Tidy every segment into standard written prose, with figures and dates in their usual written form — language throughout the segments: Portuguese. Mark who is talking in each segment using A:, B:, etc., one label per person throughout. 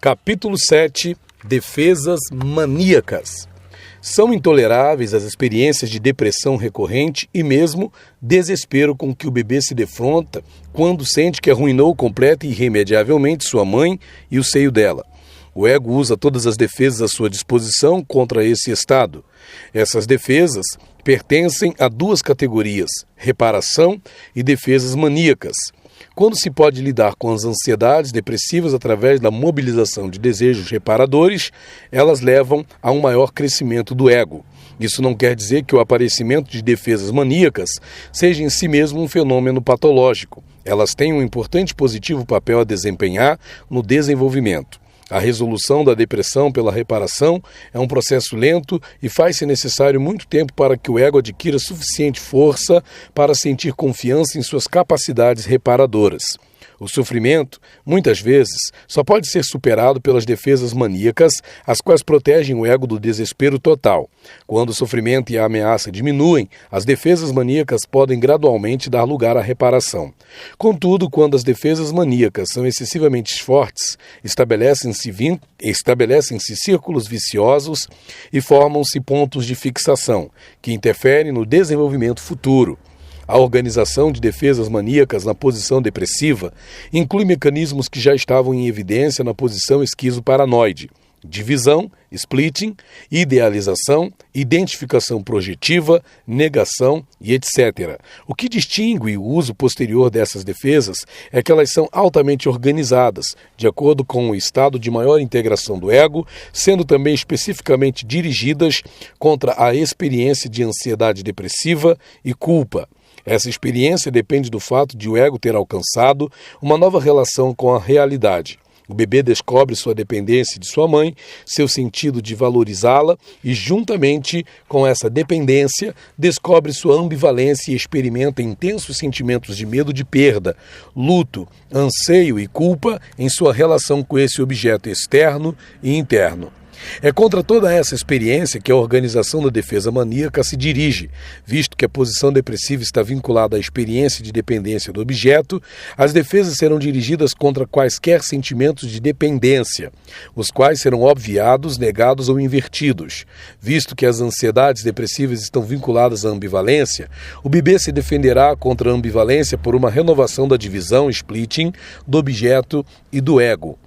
A: Capítulo 7. Defesas maníacas. São intoleráveis as experiências de depressão recorrente e mesmo desespero com que o bebê se defronta quando sente que arruinou completa e irremediavelmente sua mãe e o seio dela. O ego usa todas as defesas à sua disposição contra esse estado. Essas defesas pertencem a duas categorias: reparação e defesas maníacas. Quando se pode lidar com as ansiedades depressivas através da mobilização de desejos reparadores, elas levam a um maior crescimento do ego. Isso não quer dizer que o aparecimento de defesas maníacas seja em si mesmo um fenômeno patológico. Elas têm um importante positivo papel a desempenhar no desenvolvimento. A resolução da depressão pela reparação é um processo lento e faz-se necessário muito tempo para que o ego adquira suficiente força para sentir confiança em suas capacidades reparadoras. O sofrimento, muitas vezes, só pode ser superado pelas defesas maníacas, as quais protegem o ego do desespero total. Quando o sofrimento e a ameaça diminuem, as defesas maníacas podem gradualmente dar lugar à reparação. Contudo, quando as defesas maníacas são excessivamente fortes, estabelecem-se círculos viciosos e formam-se pontos de fixação, que interferem no desenvolvimento futuro. A organização de defesas maníacas na posição depressiva inclui mecanismos que já estavam em evidência na posição esquizoparanoide: divisão, splitting, idealização, identificação projetiva, negação e etc. O que distingue o uso posterior dessas defesas é que elas são altamente organizadas, de acordo com o estado de maior integração do ego, sendo também especificamente dirigidas contra a experiência de ansiedade depressiva e culpa. Essa experiência depende do fato de o ego ter alcançado uma nova relação com a realidade. O bebê descobre sua dependência de sua mãe, seu sentido de valorizá-la e, juntamente com essa dependência, descobre sua ambivalência e experimenta intensos sentimentos de medo de perda, luto, anseio e culpa em sua relação com esse objeto externo e interno. É contra toda essa experiência que a organização da defesa maníaca se dirige. Visto que a posição depressiva está vinculada à experiência de dependência do objeto, as defesas serão dirigidas contra quaisquer sentimentos de dependência, os quais serão obviados, negados ou invertidos. Visto que as ansiedades depressivas estão vinculadas à ambivalência, o bebê se defenderá contra a ambivalência por uma renovação da divisão, splitting, do objeto e do ego.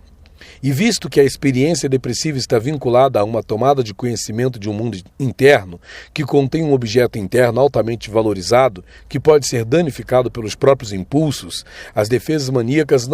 A: E visto que a experiência depressiva está vinculada a uma tomada de conhecimento de um mundo interno, que contém um objeto interno altamente valorizado, que pode ser danificado pelos próprios impulsos, as defesas maníacas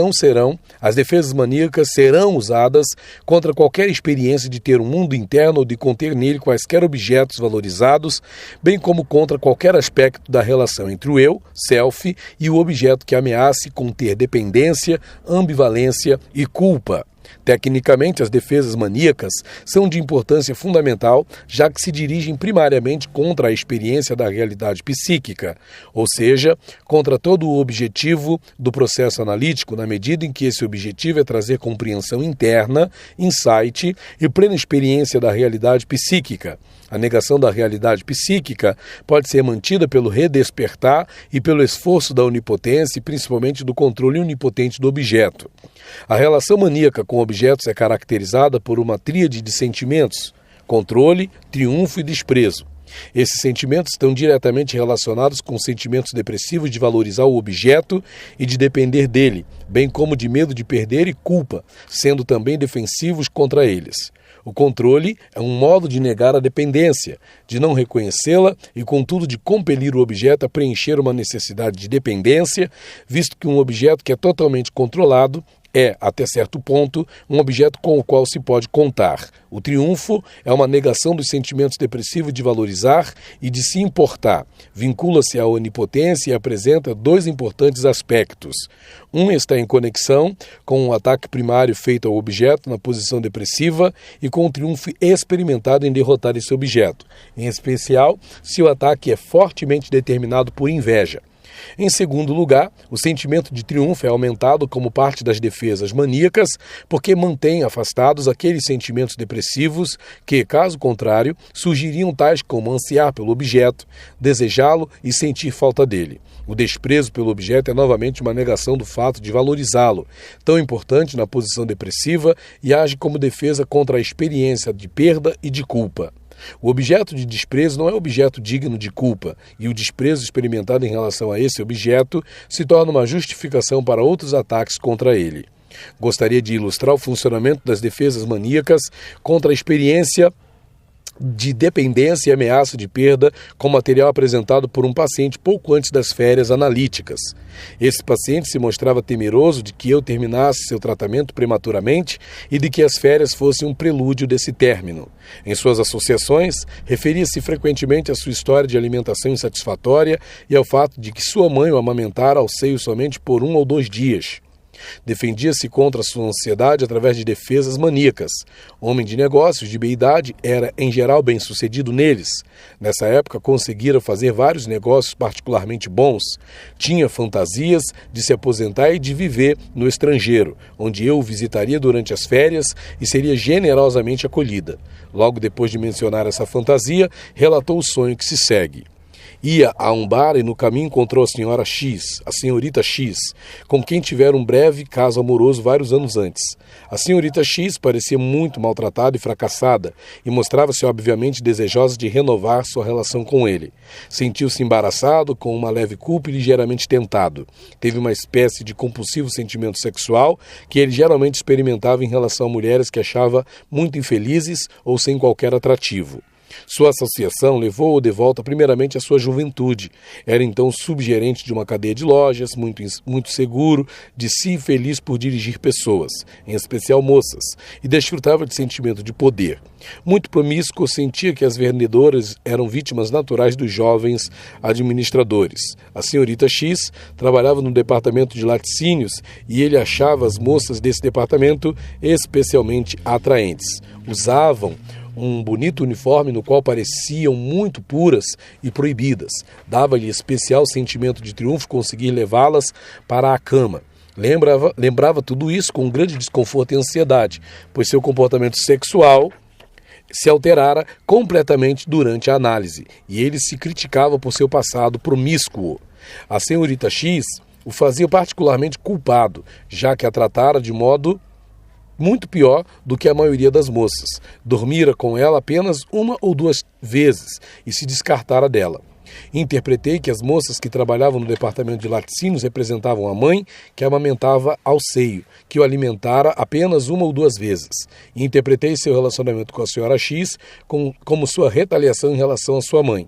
A: serão usadas contra qualquer experiência de ter um mundo interno ou de conter nele quaisquer objetos valorizados, bem como contra qualquer aspecto da relação entre o eu, self, e o objeto que ameace conter dependência, ambivalência e culpa. Tecnicamente, as defesas maníacas são de importância fundamental, já que se dirigem primariamente contra a experiência da realidade psíquica, ou seja, contra todo o objetivo do processo analítico, na medida em que esse objetivo é trazer compreensão interna, insight e plena experiência da realidade psíquica. A negação da realidade psíquica pode ser mantida pelo redespertar e pelo esforço da onipotência e principalmente do controle onipotente do objeto. A relação maníaca com objetos é caracterizada por uma tríade de sentimentos: controle, triunfo e desprezo. Esses sentimentos estão diretamente relacionados com sentimentos depressivos de valorizar o objeto e de depender dele, bem como de medo de perder e culpa, sendo também defensivos contra eles. O controle é um modo de negar a dependência, de não reconhecê-la e, contudo, de compelir o objeto a preencher uma necessidade de dependência, visto que um objeto que é totalmente controlado é, até certo ponto, um objeto com o qual se pode contar. O triunfo é uma negação dos sentimentos depressivos de valorizar e de se importar. Vincula-se à onipotência e apresenta dois importantes aspectos. Um está em conexão com um ataque primário feito ao objeto na posição depressiva e com o triunfo experimentado em derrotar esse objeto, em especial se o ataque é fortemente determinado por inveja. Em segundo lugar, o sentimento de triunfo é aumentado como parte das defesas maníacas, porque mantém afastados aqueles sentimentos depressivos que, caso contrário, surgiriam tais como ansiar pelo objeto, desejá-lo e sentir falta dele. O desprezo pelo objeto é novamente uma negação do fato de valorizá-lo, tão importante na posição depressiva, e age como defesa contra a experiência de perda e de culpa. O objeto de desprezo não é objeto digno de culpa, e o desprezo experimentado em relação a esse objeto se torna uma justificação para outros ataques contra ele. Gostaria de ilustrar o funcionamento das defesas maníacas contra a experiência de dependência e ameaça de perda com material apresentado por um paciente pouco antes das férias analíticas. Esse paciente se mostrava temeroso de que eu terminasse seu tratamento prematuramente e de que as férias fossem um prelúdio desse término. Em suas associações, referia-se frequentemente à sua história de alimentação insatisfatória e ao fato de que sua mãe o amamentara ao seio somente por 1 ou 2 dias. Defendia-se contra sua ansiedade através de defesas maníacas. Homem de negócios de meia-idade, era em geral bem-sucedido neles. Nessa época conseguira fazer vários negócios particularmente bons. Tinha fantasias de se aposentar e de viver no estrangeiro, onde eu o visitaria durante as férias e seria generosamente acolhida. Logo depois de mencionar essa fantasia, relatou o sonho que se segue. Ia a um bar e no caminho encontrou a senhora X, a senhorita X, com quem tivera um breve caso amoroso vários anos antes. A senhorita X parecia muito maltratada e fracassada e mostrava-se obviamente desejosa de renovar sua relação com ele. Sentiu-se embaraçado, com uma leve culpa e ligeiramente tentado. Teve uma espécie de compulsivo sentimento sexual que ele geralmente experimentava em relação a mulheres que achava muito infelizes ou sem qualquer atrativo. Sua associação levou-o de volta primeiramente à sua juventude. Era então subgerente de uma cadeia de lojas, muito seguro de si e feliz por dirigir pessoas, em especial moças, e desfrutava de sentimento de poder. Muito promíscuo, sentia que as vendedoras eram vítimas naturais dos jovens administradores. A senhorita X trabalhava no departamento de laticínios e ele achava as moças desse departamento especialmente atraentes. Usavam um bonito uniforme no qual pareciam muito puras e proibidas. Dava-lhe especial sentimento de triunfo conseguir levá-las para a cama. Lembrava tudo isso com um grande desconforto e ansiedade, pois seu comportamento sexual se alterara completamente durante a análise, e ele se criticava por seu passado promíscuo. A senhorita X o fazia particularmente culpado, já que a tratara de modo muito pior do que a maioria das moças. Dormira com ela apenas 1 ou 2 vezes e se descartara dela. Interpretei que as moças que trabalhavam no departamento de laticínios representavam a mãe que amamentava ao seio, que o alimentara apenas 1 ou 2 vezes. E interpretei seu relacionamento com a senhora X como sua retaliação em relação à sua mãe.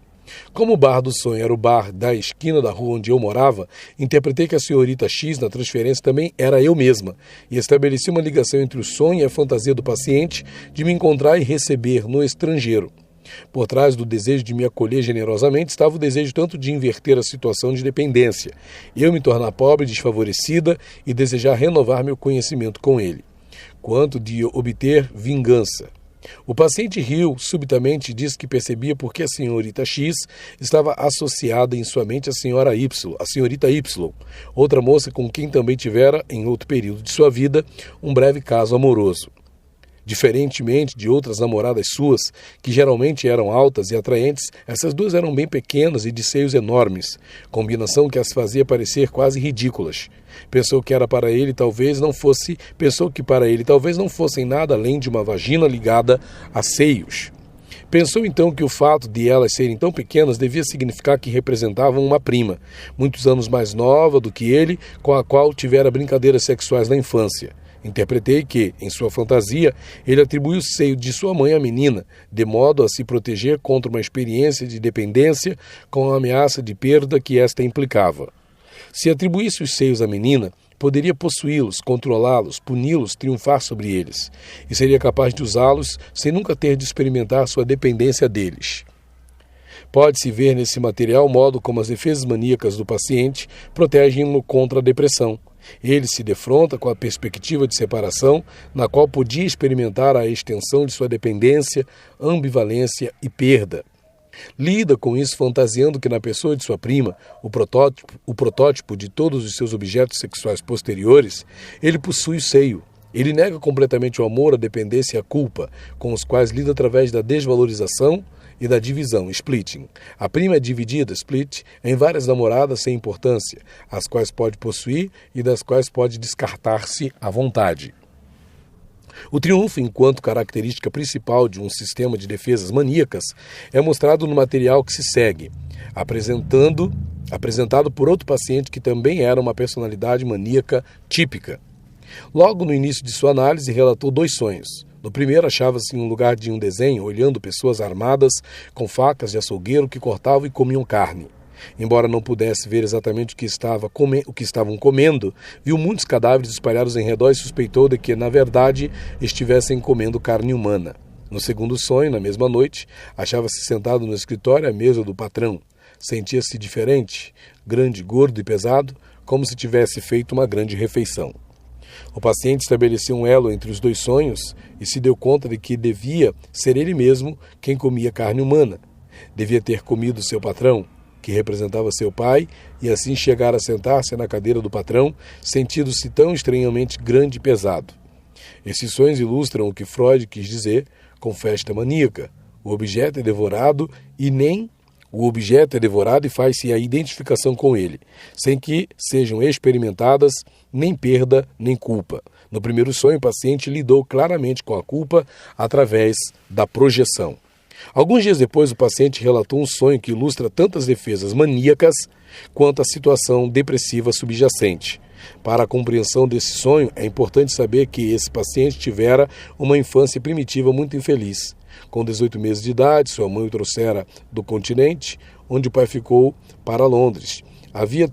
A: Como o bar do sonho era o bar da esquina da rua onde eu morava, interpretei que a senhorita X na transferência também era eu mesma, e estabeleci uma ligação entre o sonho e a fantasia do paciente de me encontrar e receber no estrangeiro. Por trás do desejo de me acolher generosamente estava o desejo tanto de inverter a situação de dependência, eu me tornar pobre e desfavorecida e desejar renovar meu conhecimento com ele, quanto de obter vingança. O paciente riu subitamente e disse que percebia porque a senhorita X estava associada em sua mente à senhora Y, a senhorita Y, outra moça com quem também tivera, em outro período de sua vida, um breve caso amoroso. Diferentemente de outras namoradas suas, que geralmente eram altas e atraentes, essas duas eram bem pequenas e de seios enormes, combinação que as fazia parecer quase ridículas. Pensou que para ele talvez não fossem nada além de uma vagina ligada a seios. Pensou então que o fato de elas serem tão pequenas devia significar que representavam uma prima, muitos anos mais nova do que ele, com a qual tivera brincadeiras sexuais na infância. Interpretei que, em sua fantasia, ele atribuiu o seio de sua mãe à menina, de modo a se proteger contra uma experiência de dependência com a ameaça de perda que esta implicava. Se atribuísse os seios à menina, poderia possuí-los, controlá-los, puni-los, triunfar sobre eles, e seria capaz de usá-los sem nunca ter de experimentar sua dependência deles. Pode-se ver nesse material o modo como as defesas maníacas do paciente protegem-no contra a depressão. Ele se defronta com a perspectiva de separação, na qual podia experimentar a extensão de sua dependência, ambivalência e perda. Lida com isso fantasiando que na pessoa de sua prima, o protótipo de todos os seus objetos sexuais posteriores, ele possui o seio. Ele nega completamente o amor, a dependência e a culpa, com os quais lida através da desvalorização e da divisão, splitting. A prima é dividida, split, em várias namoradas sem importância, as quais pode possuir e das quais pode descartar-se à vontade. O triunfo, enquanto característica principal de um sistema de defesas maníacas, é mostrado no material que se segue, apresentado por outro paciente que também era uma personalidade maníaca típica. Logo no início de sua análise, relatou 2 sonhos. No primeiro, achava-se em um lugar de um desenho, olhando pessoas armadas com facas de açougueiro que cortavam e comiam carne. Embora não pudesse ver exatamente o que estavam comendo, viu muitos cadáveres espalhados em redor e suspeitou de que, na verdade, estivessem comendo carne humana. No segundo sonho, na mesma noite, achava-se sentado no escritório à mesa do patrão. Sentia-se diferente, grande, gordo e pesado, como se tivesse feito uma grande refeição. O paciente estabeleceu um elo entre os 2 sonhos e se deu conta de que devia ser ele mesmo quem comia carne humana. Devia ter comido seu patrão, que representava seu pai, e assim chegar a sentar-se na cadeira do patrão, sentindo-se tão estranhamente grande e pesado. Esses sonhos ilustram o que Freud quis dizer com festa maníaca. O objeto é devorado e faz-se a identificação com ele, sem que sejam experimentadas nem perda nem culpa. No primeiro sonho, o paciente lidou claramente com a culpa através da projeção. Alguns dias depois, o paciente relatou um sonho que ilustra tanto as defesas maníacas quanto a situação depressiva subjacente. Para a compreensão desse sonho, é importante saber que esse paciente tivera uma infância primitiva muito infeliz. Com 18 meses de idade, sua mãe o trouxera do continente, onde o pai ficou para Londres. Havia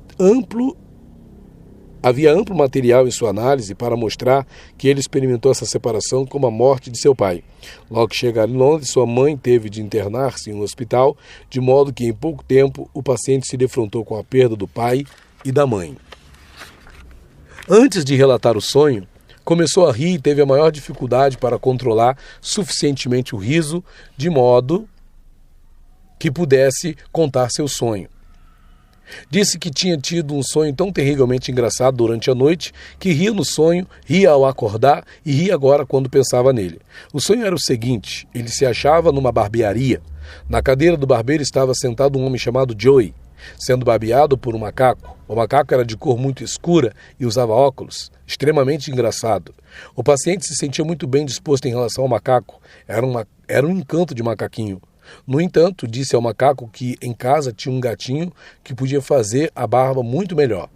A: amplo material em sua análise para mostrar que ele experimentou essa separação como a morte de seu pai. Logo que chegaram em Londres, sua mãe teve de internar-se em um hospital, de modo que em pouco tempo o paciente se defrontou com a perda do pai e da mãe. Antes de relatar o sonho, começou a rir e teve a maior dificuldade para controlar suficientemente o riso, de modo que pudesse contar seu sonho. Disse que tinha tido um sonho tão terrivelmente engraçado durante a noite que ria no sonho, ria ao acordar e ria agora quando pensava nele. O sonho era o seguinte: ele se achava numa barbearia. Na cadeira do barbeiro estava sentado um homem chamado Joey, sendo barbeado por um macaco. O macaco era de cor muito escura e usava óculos, extremamente engraçado. O paciente se sentia muito bem disposto em relação ao macaco. Era um encanto de macaquinho. No entanto, disse ao macaco que em casa tinha um gatinho que podia fazer a barba muito melhor.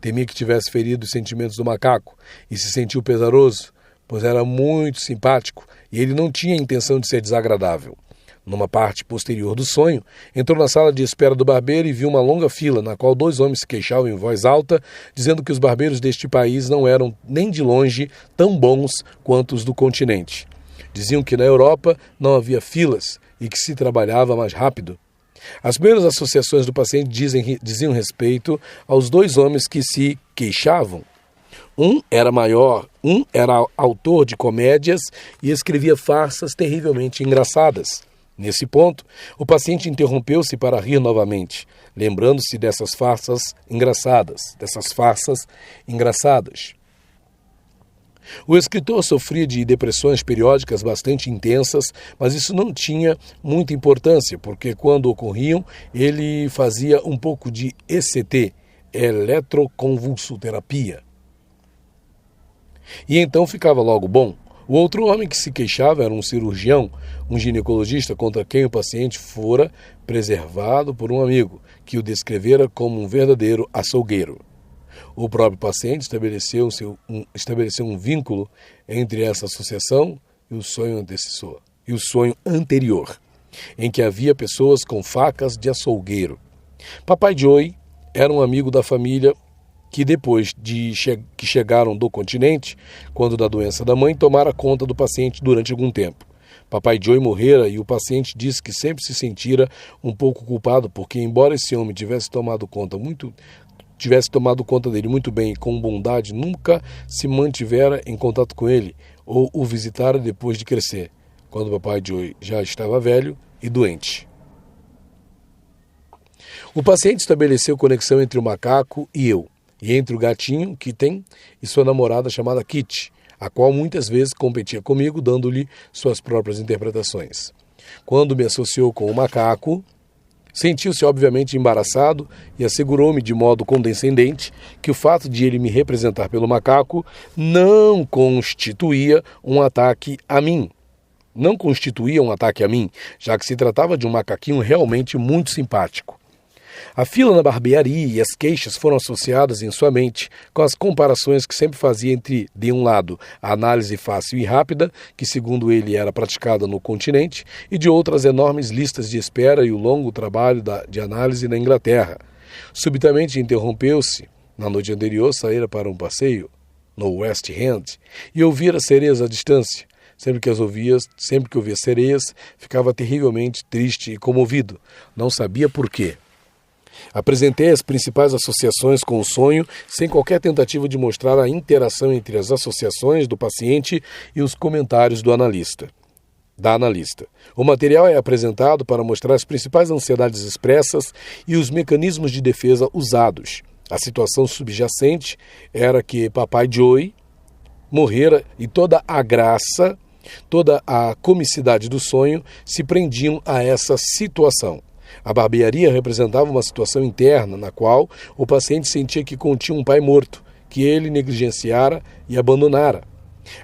A: Temia que tivesse ferido os sentimentos do macaco e se sentiu pesaroso, pois era muito simpático e ele não tinha intenção de ser desagradável. Numa parte posterior do sonho, entrou na sala de espera do barbeiro e viu uma longa fila, na qual 2 homens se queixavam em voz alta, dizendo que os barbeiros deste país não eram nem de longe tão bons quanto os do continente. Diziam que na Europa não havia filas e que se trabalhava mais rápido. As primeiras associações do paciente diziam respeito aos 2 homens que se queixavam. Um era autor de comédias e escrevia farsas terrivelmente engraçadas. Nesse ponto, o paciente interrompeu-se para rir novamente, lembrando-se dessas farsas engraçadas. O escritor sofria de depressões periódicas bastante intensas, mas isso não tinha muita importância, porque quando ocorriam, ele fazia um pouco de ECT, eletroconvulsoterapia. E então ficava logo bom. O outro homem que se queixava era um cirurgião, um ginecologista contra quem o paciente fora preservado por um amigo, que o descrevera como um verdadeiro açougueiro. O próprio paciente estabeleceu um vínculo entre essa associação e o sonho anterior, em que havia pessoas com facas de açougueiro. Papai Joey era um amigo da família que depois que chegaram do continente, quando da doença da mãe, tomara conta do paciente durante algum tempo. Papai Joey morrera e o paciente disse que sempre se sentira um pouco culpado, porque embora esse homem tivesse tomado conta dele muito bem e com bondade, nunca se mantivera em contato com ele ou o visitara depois de crescer, quando o papai Joey já estava velho e doente. O paciente estabeleceu conexão entre o macaco e eu, e entre o gatinho, Kitten, e sua namorada chamada Kitty, a qual muitas vezes competia comigo, dando-lhe suas próprias interpretações. Quando me associou com o macaco, sentiu-se obviamente embaraçado e assegurou-me de modo condescendente que o fato de ele me representar pelo macaco não constituía um ataque a mim. Não constituía um ataque a mim, já que se tratava de um macaquinho realmente muito simpático. A fila na barbearia e as queixas foram associadas em sua mente com as comparações que sempre fazia entre, de um lado, a análise fácil e rápida, que segundo ele era praticada no continente, e de outras enormes listas de espera e o longo trabalho de análise na Inglaterra. Subitamente interrompeu-se. Na noite anterior saíra para um passeio no West End e ouvira sereias à distância. Sempre que ouvia sereias, ficava terrivelmente triste e comovido. Não sabia por quê. Apresentei as principais associações com o sonho, sem qualquer tentativa de mostrar a interação entre as associações do paciente e os comentários da analista. O material é apresentado para mostrar as principais ansiedades expressas e os mecanismos de defesa usados. A situação subjacente era que Papai Joey morrera e toda a graça, toda a comicidade do sonho se prendiam a essa situação. A barbearia representava uma situação interna na qual o paciente sentia que continha um pai morto, que ele negligenciara e abandonara.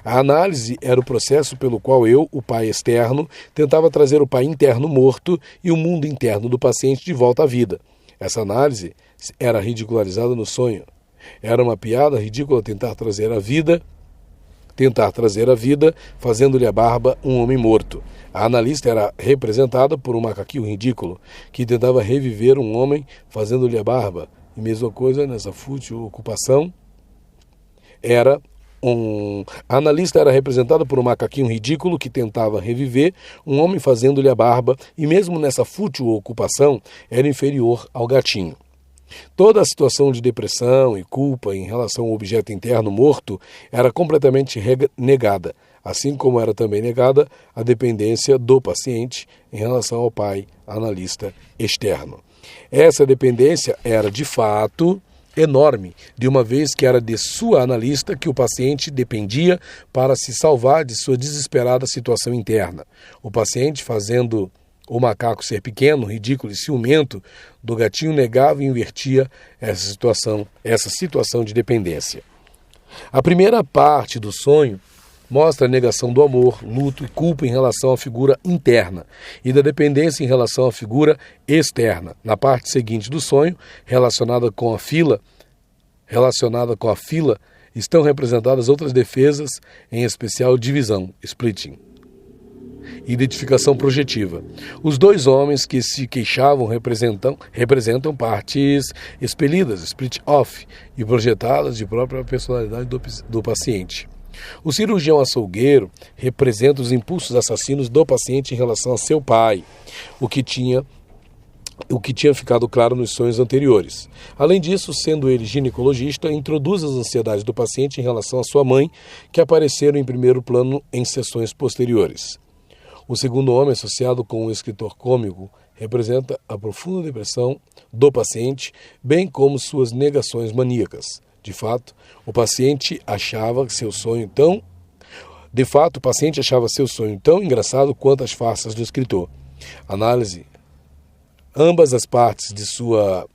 A: A análise era o processo pelo qual eu, o pai externo, tentava trazer o pai interno morto e o mundo interno do paciente de volta à vida. Essa análise era ridicularizada no sonho. Era uma piada ridícula tentar trazer à vida, fazendo-lhe a barba um homem morto. A analista era representada por um macaquinho ridículo, que tentava reviver um homem fazendo-lhe a barba. E mesma coisa nessa fútil ocupação. A analista era representada por um macaquinho ridículo que tentava reviver um homem fazendo-lhe a barba, e mesmo nessa fútil ocupação era inferior ao gatinho. Toda a situação de depressão e culpa em relação ao objeto interno morto era completamente negada, assim como era também negada a dependência do paciente em relação ao pai analista externo. Essa dependência era, de fato, enorme, de uma vez que era de sua analista que o paciente dependia para se salvar de sua desesperada situação interna. O paciente, fazendo o macaco ser pequeno, ridículo e ciumento, do gatinho negava e invertia essa situação de dependência. A primeira parte do sonho mostra a negação do amor, luto e culpa em relação à figura interna e da dependência em relação à figura externa. Na parte seguinte do sonho, relacionada com a fila, estão representadas outras defesas, em especial divisão, splitting. Identificação projetiva. Os dois homens que se queixavam representam partes expelidas, split off, e projetadas de própria personalidade do paciente. O cirurgião açougueiro representa os impulsos assassinos do paciente em relação a seu pai, o que tinha ficado claro nos sonhos anteriores. Além disso, sendo ele ginecologista, introduz as ansiedades do paciente em relação à sua mãe, que apareceram em primeiro plano em sessões posteriores. O segundo homem, associado com o escritor cômico, representa a profunda depressão do paciente, bem como suas negações maníacas. De fato, o paciente achava seu sonho tão engraçado quanto as farsas do escritor. Análise. Ambas as partes de sua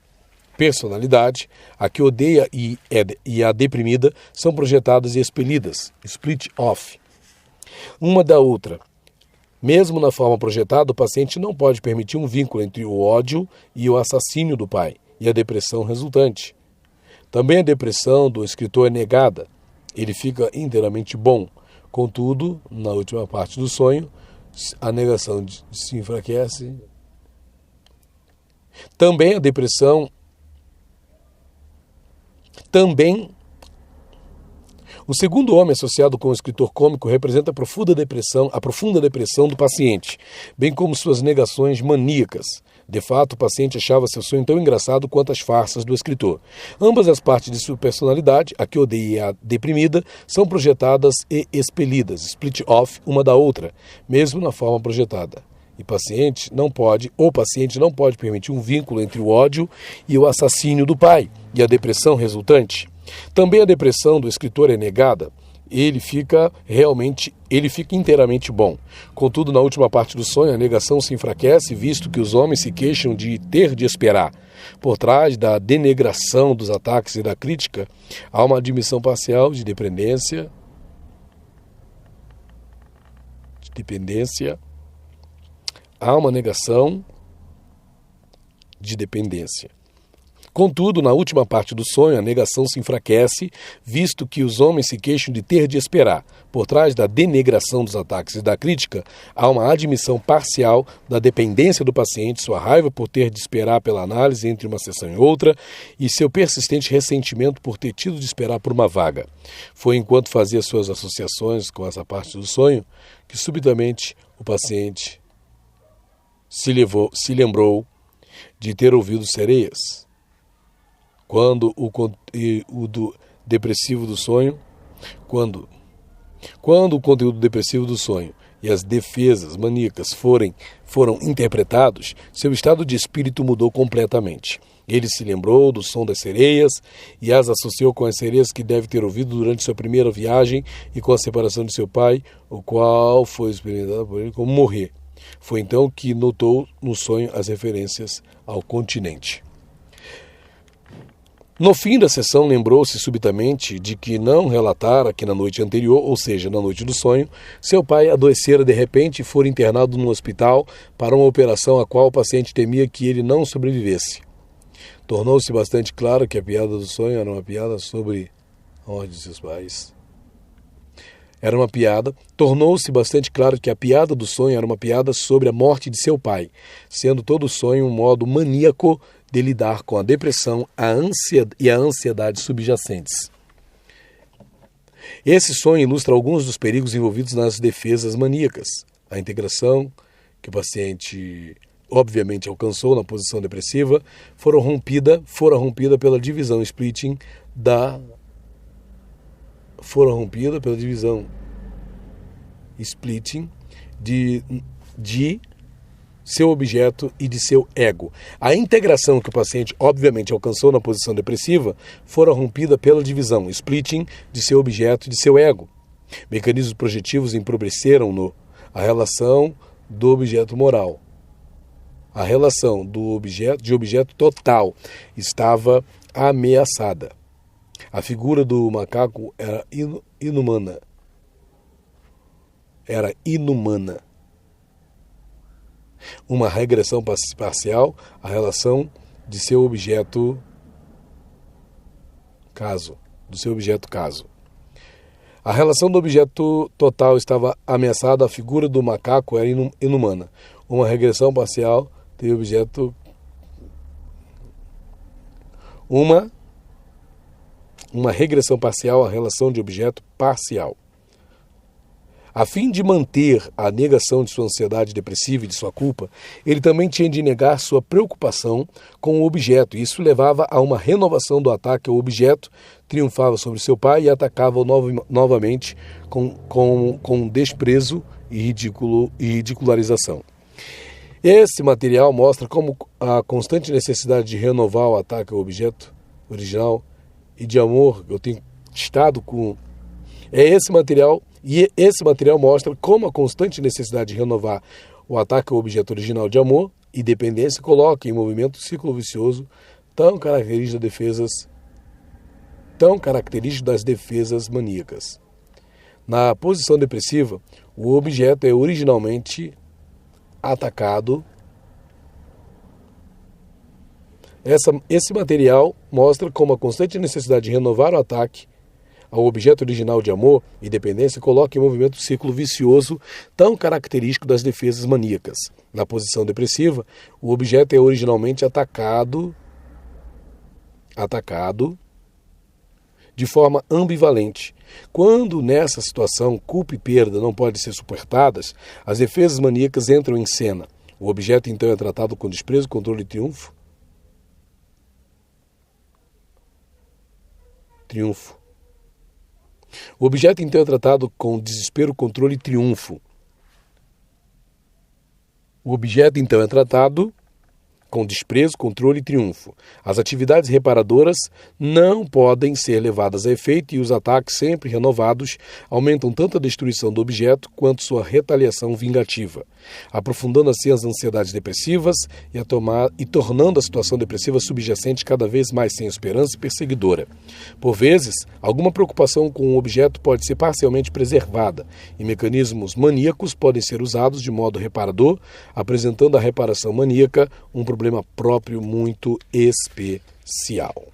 A: personalidade, a que odeia e a deprimida, são projetadas e expelidas, split off, uma da outra. Mesmo na forma projetada, o paciente não pode permitir um vínculo entre o ódio e o assassínio do pai e a depressão resultante. Também a depressão do escritor é negada. Ele fica inteiramente bom. Contudo, na última parte do sonho, a negação se enfraquece. Também a depressão... O segundo homem associado com o escritor cômico representa a profunda depressão do paciente, bem como suas negações maníacas. De fato, o paciente achava seu sonho tão engraçado quanto as farsas do escritor. Ambas as partes de sua personalidade, a que odeia e a deprimida, são projetadas e expelidas, split off, uma da outra, mesmo na forma projetada. e paciente não pode, o paciente não pode permitir um vínculo entre o ódio e o assassínio do pai e a depressão resultante. Também a depressão do escritor é negada. Ele fica inteiramente bom. Contudo, na última parte do sonho, a negação se enfraquece, visto que os homens se queixam de ter de esperar. Por trás da denegação dos ataques e da crítica, há uma admissão parcial de dependência. Há uma negação de dependência. Contudo, na última parte do sonho, a negação se enfraquece, visto que os homens se queixam de ter de esperar. Por trás da denegação dos ataques e da crítica, há uma admissão parcial da dependência do paciente, sua raiva por ter de esperar pela análise entre uma sessão e outra, e seu persistente ressentimento por ter tido de esperar por uma vaga. Foi enquanto fazia suas associações com essa parte do sonho que subitamente o paciente se lembrou de ter ouvido sereias. Quando o depressivo do sonho, quando o conteúdo depressivo do sonho e as defesas maníacas foram interpretados, seu estado de espírito mudou completamente. Ele se lembrou do som das sereias e as associou com as sereias que deve ter ouvido durante sua primeira viagem e com a separação de seu pai, o qual foi experimentado por ele como morrer. Foi então que notou no sonho as referências ao continente. No fim da sessão, lembrou-se subitamente de que não relatara que na noite anterior, ou seja, na noite do sonho, seu pai adoecera de repente e fora internado no hospital para uma operação a qual o paciente temia que ele não sobrevivesse. Tornou-se bastante claro que a piada do sonho era uma piada sobre a morte de seus pais. Tornou-se bastante claro que a piada do sonho era uma piada sobre a morte de seu pai, sendo todo o sonho um modo maníaco de lidar com a depressão e a ansiedade subjacentes. Esse sonho ilustra alguns dos perigos envolvidos nas defesas maníacas. A integração que o paciente obviamente alcançou na posição depressiva fora rompida pela divisão splitting de seu objeto e de seu ego. A integração que o paciente obviamente alcançou na posição depressiva fora rompida pela divisão, splitting, de seu objeto e de seu ego. Mecanismos projetivos empobreceram-no a relação do objeto moral. A relação de objeto total estava ameaçada. A figura do macaco era inumana. Uma regressão parcial à relação de seu objeto caso. A relação do objeto total estava ameaçada, a figura do macaco era inumana. Uma regressão parcial de objeto. Uma regressão parcial à relação de objeto parcial. A fim de manter a negação de sua ansiedade depressiva e de sua culpa, ele também tinha de negar sua preocupação com o objeto, e isso levava a uma renovação do ataque ao objeto, triunfava sobre seu pai e atacava-o novamente com desprezo e ridicularização. Esse material mostra como a constante necessidade de renovar o ataque ao objeto original e de amor, eu tenho estado com... Esse material mostra como a constante necessidade de renovar o ataque ao objeto original de amor e dependência coloca em movimento o ciclo vicioso tão característico das defesas maníacas. Na posição depressiva, o objeto é originalmente atacado. Esse material mostra como a constante necessidade de renovar o ataque ao objeto original de amor e dependência coloca em movimento o ciclo vicioso tão característico das defesas maníacas. Na posição depressiva, o objeto é originalmente atacado de forma ambivalente. Quando nessa situação culpa e perda não podem ser suportadas, as defesas maníacas entram em cena. O objeto então é tratado com desprezo, controle e triunfo. O objeto então é tratado com desespero, controle e triunfo. O objeto, então, é tratado com desprezo, controle e triunfo. As atividades reparadoras não podem ser levadas a efeito e os ataques, sempre renovados, aumentam tanto a destruição do objeto quanto sua retaliação vingativa, aprofundando assim as ansiedades depressivas e tornando a situação depressiva subjacente cada vez mais sem esperança e perseguidora. Por vezes, alguma preocupação com o objeto pode ser parcialmente preservada e mecanismos maníacos podem ser usados de modo reparador, apresentando a reparação maníaca um problema próprio muito especial.